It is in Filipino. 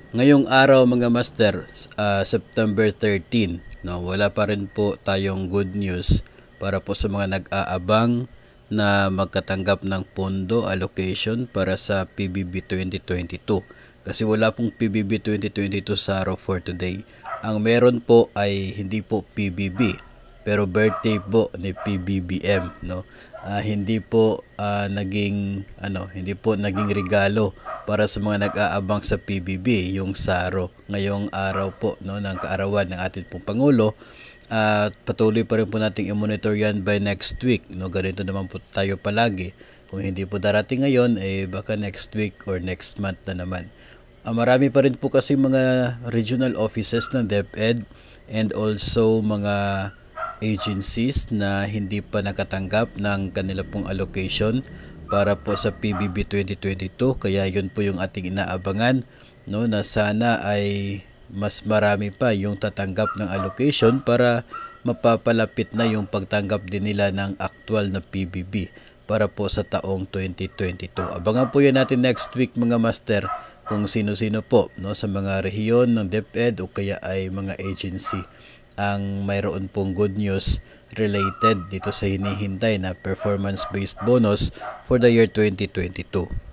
Ngayong araw mga master, September 13, no, wala pa rin po tayong good news para po sa mga nag-aabang na magkatanggap ng pondo allocation para sa PBB 2022. Kasi wala pong PBB 2022 sa araw for today. Ang meron po ay hindi po PBB, pero birthday po ni PBBM, no. Hindi po naging regalo para sa mga nag-aabang sa PBB yung SARO ngayong araw po, no, ng kaarawan ng ating pong Pangulo. At patuloy pa rin po nating i-monitor yan by next week, no. Ganito naman po tayo palagi. Kung hindi po darating ngayon, baka next week or next month na naman. Marami pa rin po kasi mga regional offices ng DepEd and also mga agencies na hindi pa nakatanggap ng kanila pong allocation para po sa PBB 2022. Kaya yun po yung ating inaabangan, no, na sana ay mas marami pa yung tatanggap ng allocation para mapapalapit na yung pagtanggap din nila ng actual na PBB para po sa taong 2022. Abangan po yan natin next week mga master, kung sino-sino po, no, sa mga rehiyon ng DepEd o kaya ay mga agency ang mayroon pong good news related dito sa hinihintay na performance-based bonus for the year 2022.